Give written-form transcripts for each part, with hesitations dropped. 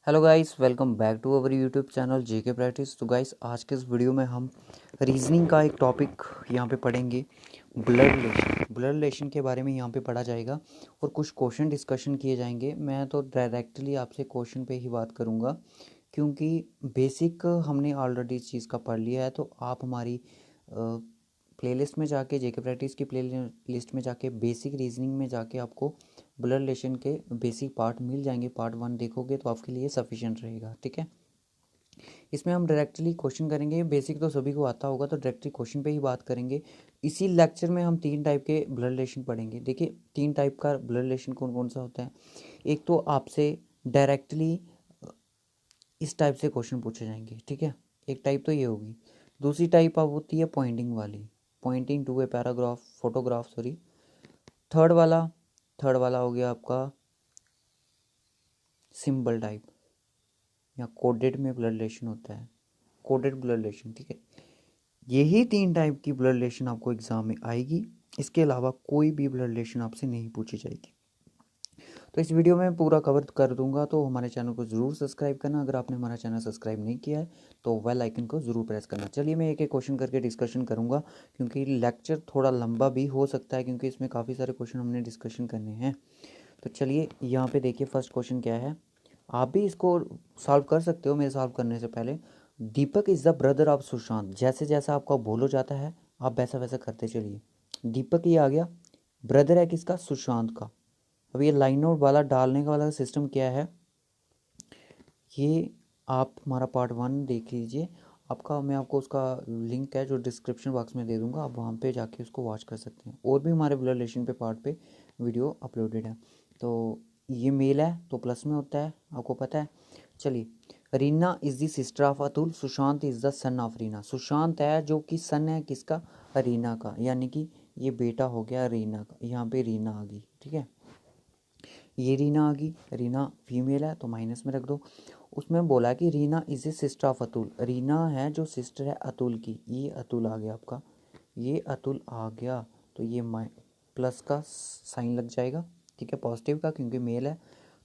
Hello guys, welcome back to our YouTube channel JK practice. तो guys, आज के इस वीडियो में हम रीजनिंग का एक टॉपिक यहाँ पे पढ़ेंगे। ब्लड रिलेशन के बारे में यहाँ पे पढ़ा जाएगा और कुछ क्वेश्चन डिस्कशन किए जाएंगे। मैं तो डायरेक्टली आपसे क्वेश्चन पे ही बात करूँगा क्योंकि बेसिक हमने ऑलरेडी इस चीज़ का पढ़ लिया है। तो आप हमारी प्लेलिस्ट में जाके, जेके प्रैक्टिस की प्ले लिस्ट में जाके, बेसिक रीजनिंग में जाके आपको ब्लड रिलेशन के बेसिक पार्ट मिल जाएंगे। पार्ट 1 देखोगे तो आपके लिए सफिशिएंट रहेगा। ठीक है, इसमें हम डायरेक्टली क्वेश्चन करेंगे। बेसिक तो सभी को आता होगा, तो डायरेक्टली क्वेश्चन पे ही बात करेंगे। इसी लेक्चर में हम 3 टाइप के ब्लड रिलेशन पढ़ेंगे। देखिए, 3 टाइप का ब्लड रिलेशन कौन कौन सा होता है। एक तो आपसे डायरेक्टली इस टाइप से क्वेश्चन पूछे जाएंगे। ठीक है, एक टाइप तो ये होगी। दूसरी टाइप अब होती है पॉइंटिंग वाली, pointing to a paragraph, photograph sorry. Third वाला हो गया आपका सिंबल टाइप या कोडेड में ब्लड रिलेशन होता है, कोडेड ब्लड रिलेशन। ठीक है, यही 3 टाइप की ब्लड रिलेशन आपको एग्जाम में आएगी। इसके अलावा कोई भी ब्लड रिलेशन आपसे नहीं पूछी जाएगी। तो इस वीडियो में पूरा कवर कर दूंगा, तो हमारे चैनल को ज़रूर सब्सक्राइब करना। अगर आपने हमारा चैनल सब्सक्राइब नहीं किया है तो बेल आइकन को ज़रूर प्रेस करना। चलिए, मैं एक एक क्वेश्चन करके डिस्कशन करूंगा क्योंकि लेक्चर थोड़ा लंबा भी हो सकता है क्योंकि इसमें काफ़ी सारे क्वेश्चन हमने डिस्कशन करने हैं। तो चलिए, यहाँ पे देखिए फर्स्ट क्वेश्चन क्या है। आप भी इसको सॉल्व कर सकते हो मेरे सॉल्व करने से पहले। Deepak is the brother of Sushant. जैसे जैसा आपका बोलो जाता है आप वैसा वैसा करते चलिए। दीपक ये आ गया, ब्रदर है किसका? सुशांत का। अब ये लाइन आउट वाला डालने का वाला सिस्टम क्या है, ये आप हमारा पार्ट 1 देख लीजिए। मैं आपको उसका लिंक है जो डिस्क्रिप्शन बॉक्स में दे दूंगा, आप वहाँ पे जाके उसको वॉच कर सकते हैं। और भी हमारे ब्लड रिलेशन पे पार्ट पे वीडियो अपलोडेड है। तो ये मेल है तो प्लस में होता है, आपको पता है। चलिए, Reena is the sister of Atul, Sushant is the son of Reena. Sushant है जो कि सन है किसका? रीना का, यानी कि ये बेटा हो गया रीना का। यहाँ पे रीना आ गई। ठीक है, ये रीना आ गई। रीना फीमेल है तो माइनस में रख दो। उसमें बोला कि Reena is a sister of Atul. Reena है जो सिस्टर है अतुल की। ये अतुल आ गया आपका, ये अतुल आ गया। तो ये प्लस का साइन लग जाएगा। ठीक है, पॉजिटिव का, क्योंकि मेल है।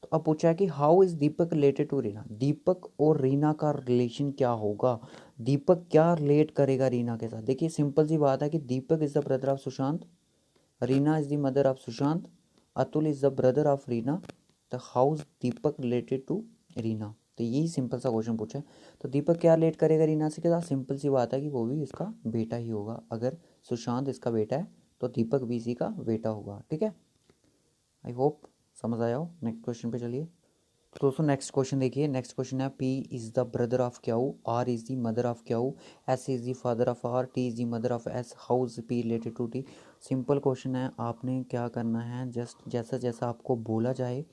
तो अब पूछा है कि how is Deepak related to Reena. Deepak और रीना का रिलेशन क्या होगा? दीपक क्या रिलेट करेगा रीना के साथ? देखिए, सिंपल सी बात है कि Deepak is the brother of Sushant, Reena is the mother of Sushant, Atul is the brother of Reena. The house Deepak related to Reena. तो यही सिंपल सा क्वेश्चन पूछा है। तो दीपक क्या रिलेट करेगा रीना से के साथ? सिंपल सी बात है कि वो भी इसका बेटा ही होगा। अगर सुशांत इसका बेटा है तो दीपक भी इसी का बेटा होगा। ठीक है, आई होप समझ आया हो। नेक्स्ट क्वेश्चन पे चलिए। तो दोस्तों, नेक्स्ट क्वेश्चन देखिए। नेक्स्ट क्वेश्चन है, P is the brother of Q, R is the mother of Q, S is the father of R, T is the mother of S, how is P related to T. Simple question है, आपने क्या करना है, just जैसा जैसा आपको बोला जाए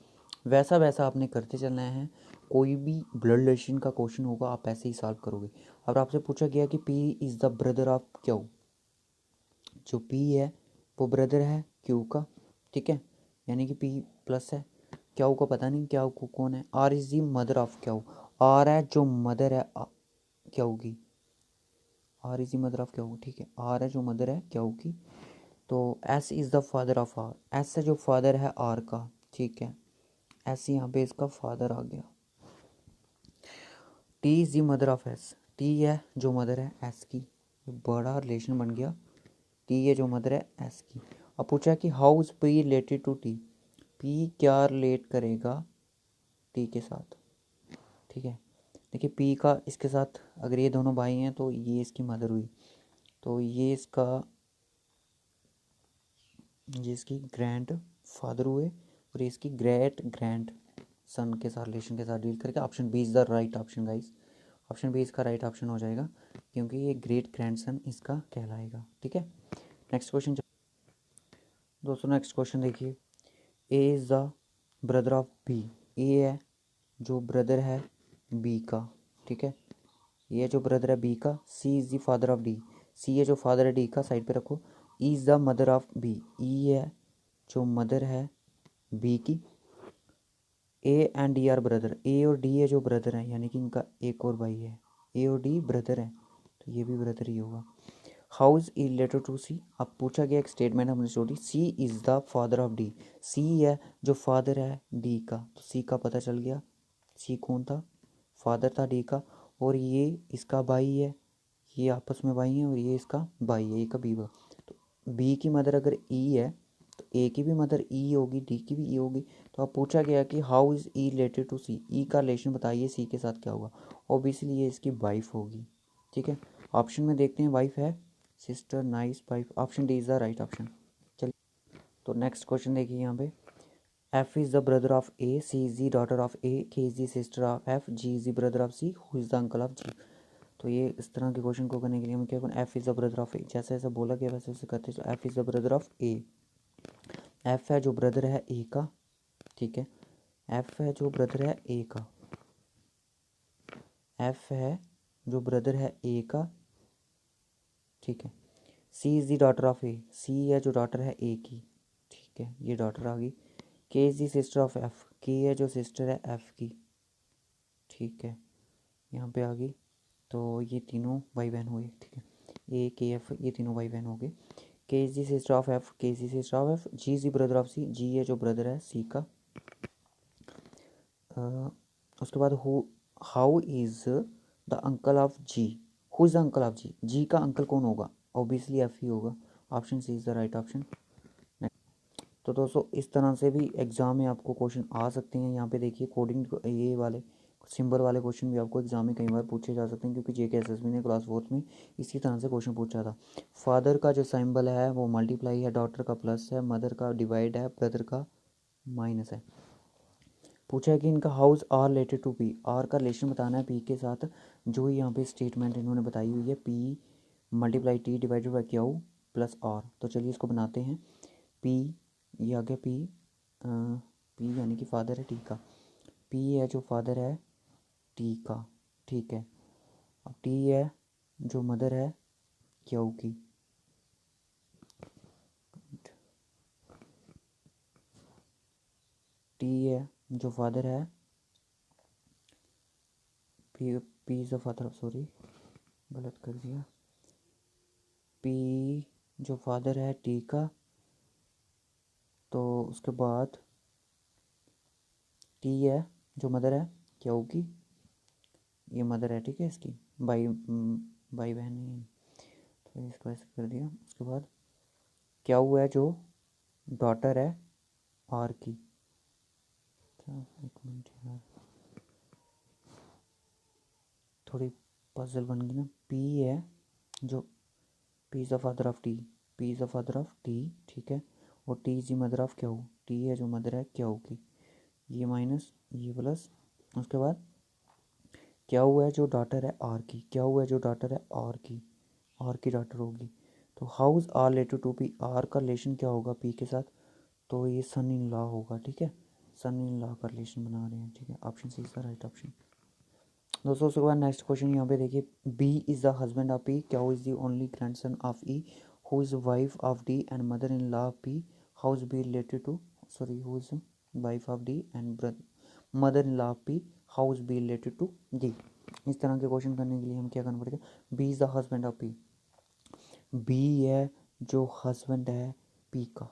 वैसा वैसा आपने करते चलना है। कोई भी ब्लड रिलेशन का क्वेश्चन होगा आप ऐसे ही सॉल्व करोगे। अब आपसे पूछा गया कि P is the brother of Q, जो पी है वो ब्रदर है क्यू का। ठीक है, यानी कि पी प्लस है, क्यू को पता नहीं क्यू को कौन है। R is the mother of Q, R है जो मदर है क्यू की। R is the mother of Q. ठीक है, आर है जो मदर है क्यू की। तो S is the father of R, S है जो फादर है आर का। ठीक है, एस यहाँ पे इसका फादर आ गया। T is the mother of S, T है जो मदर है एस की। बड़ा रिलेशन बन गया, टी है जो मदर है एस की। अब पूछा कि how is P related to T, P क्या रिलेट करेगा टी के साथ। ठीक है, देखिए पी का इसके साथ, अगर ये दोनों भाई हैं तो ये इसकी मदर हुई, तो ये इसकी ग्रैंड फादर हुए और ये इसकी ग्रेट ग्रैंड सन के साथ रिलेशन के साथ डील करके option B is the right option guys. Option B इसका राइट ऑप्शन हो जाएगा क्योंकि ये ग्रेट ग्रैंड सन इसका कहलाएगा। ठीक है, नेक्स्ट क्वेश्चन दोस्तों। नेक्स्ट क्वेश्चन देखिए, A is the brother of B. A है जो ब्रदर है बी का। ठीक है, ये जो ब्रदर है बी का। C is the father of D, C है जो फादर है डी का, साइड पे रखो। E is the mother of B, E है जो मदर है बी की। A and D are brother, A और डी है जो ब्रदर हैं, यानी कि इनका एक और भाई है। ए और डी ब्रदर हैं तो ये भी ब्रदर ही होगा। How is E related to C. अब पूछा गया एक स्टेटमेंट हमने छोड़ी, C is the father of D. C है जो फादर है डी का, तो सी का पता चल गया। सी कौन था, फादर था डी का, और ये इसका भाई है, ये आपस में भाई हैं, और ये इसका भाई है, ये का बी का। तो बी की मदर अगर ई है तो ए की भी मदर ई होगी, डी की भी ई होगी। तो अब पूछा गया कि how is E related to C, E का रिलेशन बताइए सी के साथ क्या होगा। ऑब्वियसली ये इसकी वाइफ होगी, ठीक है। ऑप्शन में देखते हैं, वाइफ है, sister, nice, wife, option D is the right option. चलिए तो नेक्स्ट क्वेश्चन देखिए यहाँ पे, F is the brother of A, C is the daughter of A, K is the sister of F, G is the brother of C, who is the uncle of G। तो ये इस तरह के question को करने के लिए हम क्या करें, F is the brother of A, जैसे ऐसा बोला गया वैसे वैसे करते हैं। F is the brother of A, F है जो ब्रदर है A का, ठीक है, F है जो ब्रदर है A का, F है जो ब्रदर है A का, ठीक है। C is the daughter of A, C है जो डॉटर है A की, ठीक है, ये डॉटर आ गई। K is the sister of F, K है जो सिस्टर है F की, ठीक है, यहाँ पे आ गई। तो ये तीनों भाई बहन हुए, ठीक है, ए के एफ ये तीनों भाई बहन हो गए। K is the sister of F, K is the sister of F, G is the brother of C, G है जो ब्रदर है सी का। उसके बाद how is the uncle of G, who is the uncle of G, G का uncle कौन होगा, obviously F ही होगा, option C is the right option. तो दोस्तों इस तरह से भी एग्ज़ाम में आपको क्वेश्चन आ सकते हैं। यहाँ पे देखिए कोडिंग ये वाले सिंबल वाले क्वेश्चन भी आपको एग्जाम में कई बार पूछे जा सकते हैं, क्योंकि JK SSB ने क्लास 4 में इसी तरह से क्वेश्चन पूछा था। फादर का जो सिंबल है वो मल्टीप्लाई है, डॉटर का प्लस है, मदर का डिवाइड है, ब्रदर का माइनस है। पूछा है कि इनका how's R related to P, R का रिलेशन बताना है पी के साथ, जो यहाँ पे स्टेटमेंट इन्होंने बताई हुई है, P multiply T divided by Q plus R. तो चलिए इसको बनाते हैं। पी, ये आ गया पी, पी यानी कि फादर है टी का, पी है जो फादर है टी का, ठीक है। अब टी है जो मदर है क्यू की, टी है जो फादर है P, P is the father, sorry गलत कर दिया, पी जो फादर है टी का, तो उसके बाद टी है जो मदर है क्यू की, ये मदर है, ठीक है, इसकी भाई भाई बहन नहीं है, तो इसको ऐसे कर दिया। उसके बाद क्यू है जो डॉटर है आर की, एक मिनट यार थोड़ी पजल बन गई ना। पी है जो, P is the father of T, P is the father of T, ठीक है, और T is the mother of Q, T है जो मदर है क्यू की, ये माइनस ये प्लस। उसके बाद क्यू है जो डॉटर है आर की, क्यू है जो डॉटर है आर की डॉटर होगी। तो how's R related to P, R का रिलेशन क्या होगा पी के साथ, तो ये सन इन लॉ होगा, ठीक है, सन इन लॉ का रिलेशन बना रहे हैं, ठीक है, option C is the right option. दोस्तों उसके बाद नेक्स्ट क्वेश्चन यहाँ पे देखिए, B is the husband of P, Q is the only grandson of E, who is wife of D and mother in law of P, how's B related to, sorry who is wife of D and mother in law of P, how's B related to D. इस तरह के question करने के लिए हम क्या करना पड़ेगा, B is the husband of P, B है जो हस्बैंड है पी का,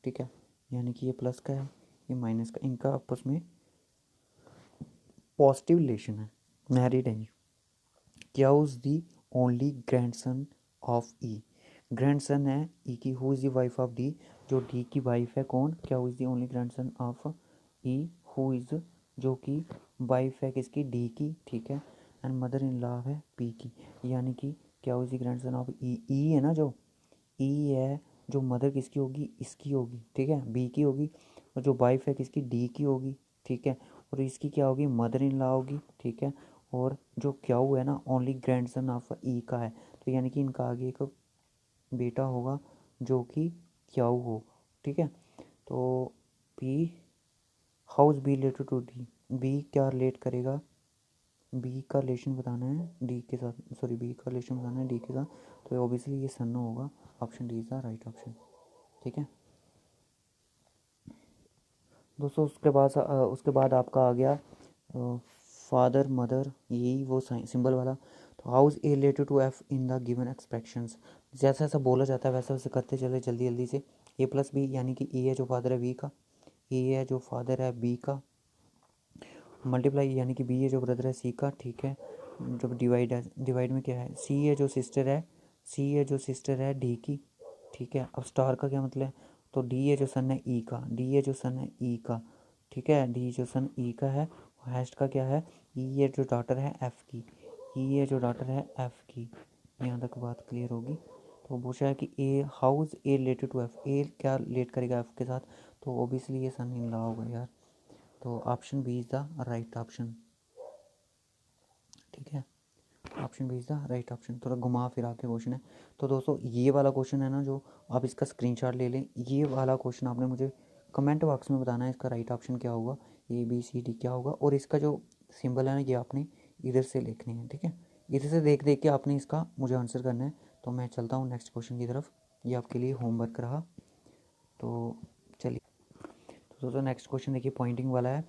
ठीक है, यानी कि ये प्लस का है ये माइनस का, इनका आपस में पॉजिटिव रिलेशन है, मैरिड है। क्या is the only grandson of E, grandson है ई की, who is the wife of D, जो डी की वाइफ है कौन, क्या is the only grandson of E, who is जो कि वाइफ है किसकी, डी की, ठीक है, एंड मदर इन लॉ है पी की, यानी कि क्या इज़ दी ग्रैंडसन ऑफ ई, ई है ना जो, ई है जो मदर किसकी होगी, इसकी होगी, ठीक है, बी की होगी, और जो वाइफ है किसकी, डी की होगी, ठीक है, और इसकी क्या होगी, मदर इन लॉ होगी, ठीक है, और जो क्यू है ना ओनली ग्रैंडसन ऑफ ई का है, तो यानी कि इनका आगे एक बेटा होगा जो कि क्यू हो, ठीक है। तो P how's B related to D, B क्या रिलेट करेगा, बी का रिलेशन बताना है डी के साथ, सॉरी बी का रिलेशन बताना है डी के साथ, तो ऑब्वियसली ये सन होगा, option D is the right option, ठीक है। दोस्तों उसके बाद आपका आ गया फादर मदर, यही वो सिंबल वाला। तो how's A related to F in the given expressions, जैसा जैसा बोला जाता है वैसा वैसे करते चले जल्दी जल्दी से। ए प्लस बी यानी कि ए है जो फादर है बी का, ए है जो फादर है बी का, मल्टीप्लाई यानी कि बी है जो ब्रदर है सी का, ठीक है। जब डिवाइड है, डिवाइड में क्या है, सी है जो सिस्टर है, सी है जो सिस्टर है डी की, ठीक है। अब स्टार का क्या मतलब है, तो डी है जो सन है ई का, डी है जो सन है ई का, ठीक है। डी जो सन ई का है, हैश का क्या है, ई है जो डॉटर है एफ की, ई है जो डॉटर है एफ की। यहाँ तक बात क्लियर होगी। तो पूछा है कि A how is A related to F, A क्या रिलेट करेगा एफ के साथ, तो ओबियसली ये सन इन लॉ होगा यार। तो option B is the right option, ठीक है। Option B is the right option. थोड़ा घुमा फिरा के क्वेश्चन है। तो दोस्तों ये वाला क्वेश्चन है ना, जो आप इसका स्क्रीनशॉट ले लें, ये वाला क्वेश्चन आपने मुझे कमेंट बॉक्स में बताना है इसका राइट ऑप्शन क्या होगा, ए बी सी डी क्या होगा। और इसका जो सिंबल है ना, ये आपने इधर से लिखने हैं, ठीक है। इधर से देख देख के आपने इसका मुझे आंसर करना है। तो मैं चलता हूँ नेक्स्ट क्वेश्चन की तरफ, ये आपके लिए होमवर्क रहा। तो चलिए, तो दोस्तों नेक्स्ट क्वेश्चन देखिए, पॉइंटिंग वाला है।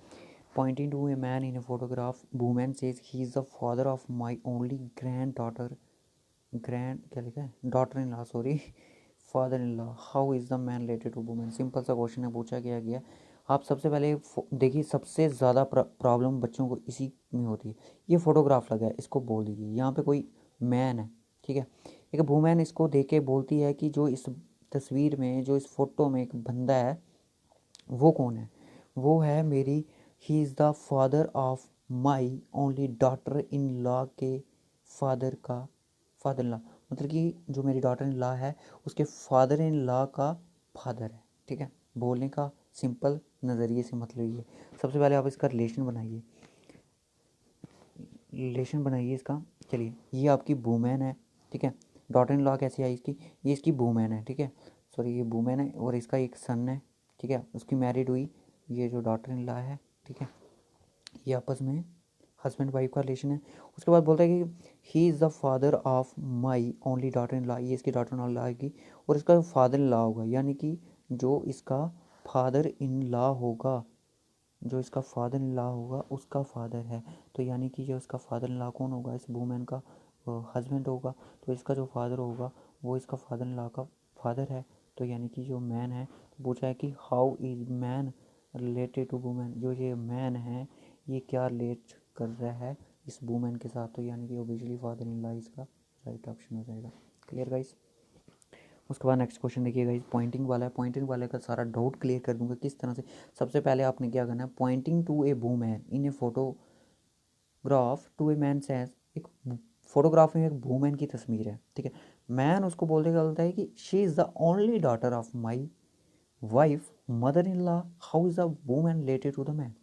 Pointing to a man in a photograph, woman says he is the father of my only granddaughter. Grand क्या लिखा है, daughter in law, sorry, father in law. How is the man related to women. Simple सा question है, पूछा गया। आप सबसे पहले देखिए, सबसे ज़्यादा प्रॉब्लम बच्चों को इसी में होती है। ये फोटोग्राफ लगा है, इसको बोल दीजिए यहाँ पे कोई मैन है, ठीक है। एक वुमेन इसको देख के बोलती है कि जो इस तस्वीर में, जो इस फोटो में एक बंदा है, वो कौन है, वो है मेरी, ही is the father of my only daughter in law के फादर का, फादर इन लॉ मतलब कि जो मेरी डॉटर इन लॉ है उसके फादर इन लॉ का फादर है, ठीक है। बोलने का सिंपल नज़रिए से मतलब ये। सबसे पहले आप इसका रिलेशन बनाइए, रिलेशन बनाइए इसका। चलिए, ये आपकी वूमेन है, ठीक है। डॉटर इन लॉ कैसे आई इसकी, ये इसकी वूमेन है, ठीक है। सॉरी, ये वूमेन है और इसका एक सन है, ठीक है। उसकी मैरिड हुई, ये जो डॉटर इन लॉ है, ठीक है। ये आपस में हस्बैंड वाइफ का रिलेशन है। उसके बाद बोलता है कि ही is the father of my only daughter in law, ये इसकी डॉटर इन लॉ की, और इसका फादर इन लॉ होगा, यानी कि जो इसका फादर इन लॉ होगा, जो इसका फादर इन लॉ होगा उसका फादर है। तो यानी कि जो इसका फादर इन लॉ कौन होगा, इस वूमेन का हस्बैंड होगा। तो इसका जो फादर होगा वो इसका फादर इन लॉ का फादर है। तो यानी कि जो मैन है, तो पूछा है कि how is man related to women, जो ये मैन है ये क्या रिलेट कर रहा है इस वुमेन के साथ। तो यानी कि ओबियसली फादर इन लॉ इसका राइट ऑप्शन हो जाएगा। Clear guys. उसके बाद नेक्स्ट क्वेश्चन देखिएगा, इस पॉइंटिंग वाला है। पॉइंटिंग वाले का सारा डाउट क्लियर कर दूंगा किस तरह से। सबसे पहले आपने क्या करना है, pointing to a woman in a photograph to a man says, एक फोटोग्राफ में एक वूमेन की तस्वीर है, ठीक है। मैन उसको बोलते बोलता है कि she is the only daughter of my wife mother in law, how is the woman related to the man.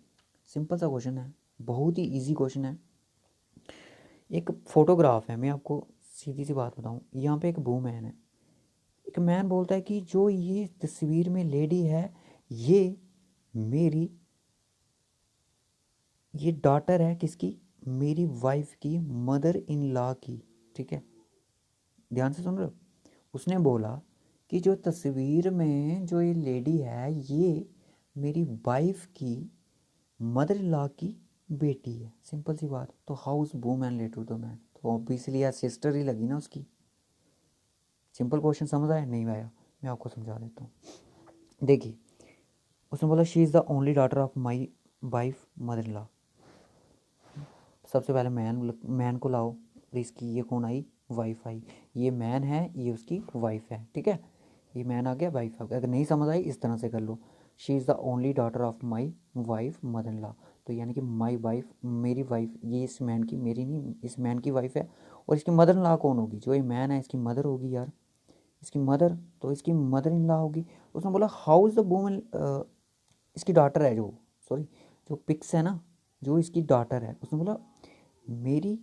Simple सा क्वेश्चन है, बहुत ही ईजी क्वेश्चन है। एक फोटोग्राफ है, मैं आपको सीधी सी बात बताऊँ, यहाँ पे एक वूमेन है, एक मैन बोलता है कि जो ये तस्वीर में लेडी है ये मेरी, ये डॉटर है किसकी, मेरी वाइफ की, मदर इन लॉ की, ठीक है। ध्यान से सुन रहे हो, उसने बोला कि जो तस्वीर में जो ये लेडी है ये मेरी वाइफ की मदर इन लॉ की बेटी है। सिंपल सी बात। तो how's woman related to man, तो ऑब्वियसली यार सिस्टर ही लगी ना उसकी। सिंपल क्वेश्चन समझ आया नहीं आया, मैं आपको समझा देता हूँ। देखिए, उसने बोला she is the only daughter of my wife mother in law. सबसे पहले मैन को लाओ, इसकी ये कौन आई, वाइफ आई। ये मैन है, ये उसकी वाइफ है, ठीक है। ये मैन आ गया, वाइफ आ गया। अगर नहीं समझ आई इस तरह से कर लो, she is the only daughter of my wife mother in law. तो यानी कि माई वाइफ, मेरी वाइफ, ये इस मैन की, मेरी नहीं, इस मैन की वाइफ है। और इसकी मदर इन लॉ कौन होगी, जो ये मैन है इसकी मदर होगी यार, इसकी मदर, तो इसकी मदर इन लॉ होगी। उसने बोला हाउ इज़ द वूमन, इसकी डॉटर है जो, सॉरी, जो पिक्स है ना, जो इसकी डॉटर है, उसने बोला मेरी,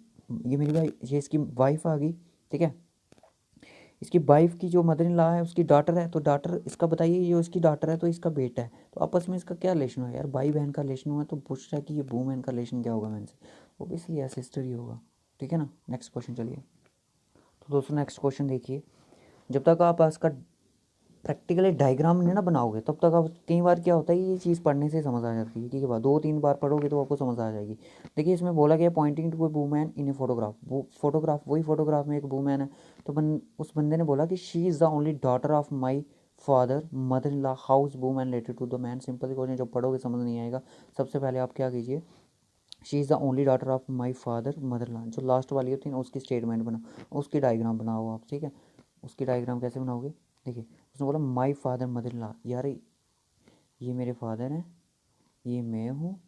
ये मेरी वाइफ, ये इसकी वाइफ आ गई, ठीक है। इसकी वाइफ की जो मदर इन लॉ है उसकी डॉटर है, तो डॉटर इसका बताइए, जो इसकी डॉटर है तो इसका बेटा है। तो आपस में इसका क्या रिलेशन हुआ यार, भाई बहन का रिलेशन हुआ। तो पूछ रहा है कि ये वूमेन का रिलेशन क्या होगा मैन से, ओबियसली यार सिस्टर ही होगा, ठीक है ना। नेक्स्ट क्वेश्चन चलिए। तो दोस्तों नेक्स्ट क्वेश्चन देखिए, जब तक आप इसका प्रैक्टिकली डायग्राम नहीं ना बनाओगे तब तक आप, कई बार क्या होता है ये चीज़ पढ़ने से समझ आ जाती है, ठीक है। 2-3 बार पढ़ोगे तो आपको समझ आ जाएगी। देखिए, इसमें बोला गया pointing to a woman in a photograph, वो फोटोग्राफ, वही फोटोग्राफ में एक वूमैन है। तो उस बंदे ने बोला कि she is the only daughter of my father mother in law, how's woman related to the man. Simple question, जब पढ़ोगे समझ नहीं आएगा। सबसे पहले आप क्या कीजिए, she is the only daughter of my father mother law, जो लास्ट वाली होती है ना उसकी स्टेटमेंट बनाओ, उसकी डायग्राम बनाओ आप, ठीक है। उसकी डायग्राम कैसे बनाओगे, देखिए उसने बोला माई फादर मदर लॉ, यार ये मेरे फादर हैं, ये मैं हूँ,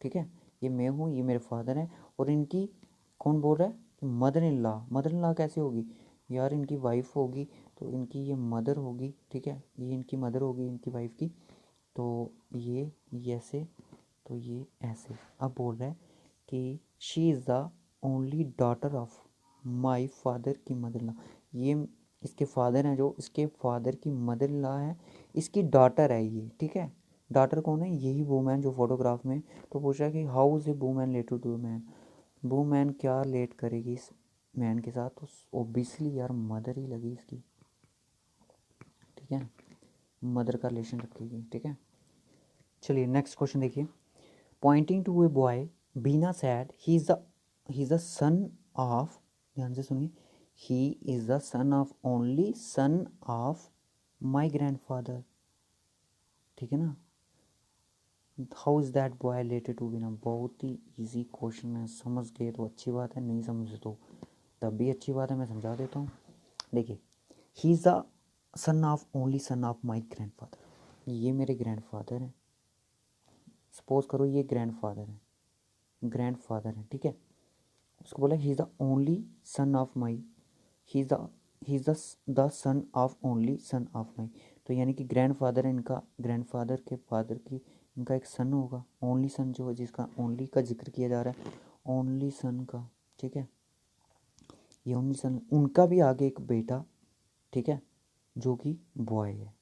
ठीक है, ये मैं हूँ, ये मेरे फादर हैं, और इनकी कौन बोल रहा है कि mother in law, mother in law कैसे होगी, यार इनकी वाइफ होगी, तो इनकी ये मदर होगी, ठीक है, ये इनकी मदर होगी इनकी वाइफ की, तो ये ऐसे, तो ये ऐसे। अब बोल रहा है कि she is the only daughter of my father की मदर लॉ, ये इसके फादर हैं, जो इसके फादर की मदर लॉ है, इसकी डॉटर है ये, ठीक है। डॉटर कौन है, यही वूमैन जो फोटोग्राफ में। तो पूछ रहा है कि how is a woman related to man, woman क्या रिलेट करेगी इस मैन के साथ, तो ओबियसली यार मदर ही लगी इसकी, ठीक है, मदर का रिलेशन रखेगी, ठीक है। चलिए नेक्स्ट क्वेश्चन देखिए, pointing to a boy Beena said he is the son of, ध्यान से सुनिए, he is the son of only son of my grandfather, ठीक है ना। How is that boy related to Beena, बहुत ही इजी क्वेश्चन है, समझ गए तो अच्छी बात है, नहीं समझे तो तब भी अच्छी बात है, मैं समझा देता हूँ। देखिए ही is the son of only son of my grandfather, ये मेरे ग्रैंडफादर हैं, सपोज करो ये ग्रैंडफादर है, ठीक है। उसको बोला ही is the only son of my, he is the son of only son of माई, तो यानी कि ग्रैंडफादर है इनका, ग्रैंडफादर के फादर की इनका एक सन होगा, ओनली सन जो है जिसका ओनली का जिक्र किया जा रहा है, ओनली सन का, ठीक है, ये ओनली सन, उनका भी आगे एक बेटा, ठीक है, जो कि बॉय है,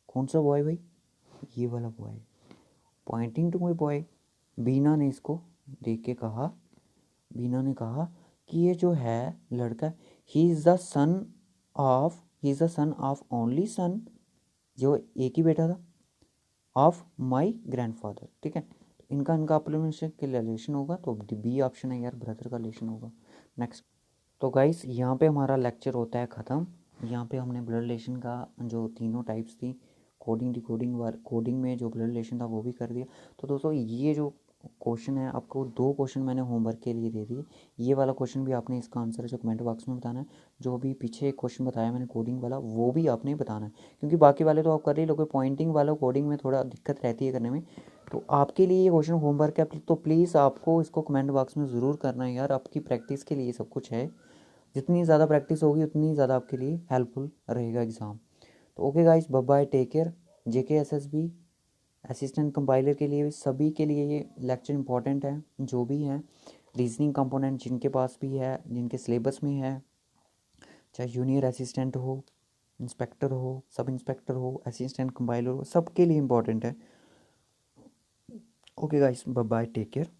कौन सा बॉय भाई, ये वाला boy. Pointing to my boy, Beena ने इसको देख के कहा, बीना ने कहा कि ये जो है लड़का, ही is the son of only सन, जो एक ही बेटा था, ऑफ माई ग्रैंडफादर, ठीक है। इनका इनका अपलिमेंटेशन के रिलेशन होगा, तो बी ऑप्शन है यार, ब्रदर का रिलेशन होगा। नेक्स्ट, तो गाइस यहाँ पे हमारा लेक्चर होता है ख़त्म। यहाँ पे हमने ब्लड रिलेशन का जो तीनों टाइप्स थी, कोडिंग डिकोडिंग कोडिंग में जो ब्लड रिलेशन था वो भी कर दिया। तो दोस्तों ये जो क्वेश्चन है, आपको 2 क्वेश्चन मैंने होमवर्क के लिए दे दिए, ये वाला क्वेश्चन भी आपने इसका आंसर जो कमेंट बॉक्स में बताना है, जो भी पीछे एक क्वेश्चन बताया मैंने कोडिंग वाला वो भी आपने बताना है, क्योंकि बाकी वाले तो आप कर ही लोगे, पॉइंटिंग वाला कोडिंग में थोड़ा दिक्कत रहती है करने में। तो आपके लिए ये क्वेश्चन होमवर्क है, तो प्लीज़ आपको इसको कमेंट बॉक्स में ज़रूर करना है यार, आपकी प्रैक्टिस के लिए सब कुछ है, जितनी ज़्यादा प्रैक्टिस होगी उतनी ज़्यादा आपके लिए हेल्पफुल रहेगा एग्ज़ाम। तो okay guys, bye bye, take care. JKSSB assistant compiler के लिए सभी के लिए ये लेक्चर इंपॉर्टेंट है, जो भी है रीजनिंग कंपोनेंट जिनके पास भी है, जिनके सिलेबस में है, चाहे जूनियर असिस्टेंट हो, इंस्पेक्टर हो, सब इंस्पेक्टर हो, असिस्टेंट कंपाइलर हो, सबके लिए इंपॉर्टेंट है। Okay guys, bye bye, take care.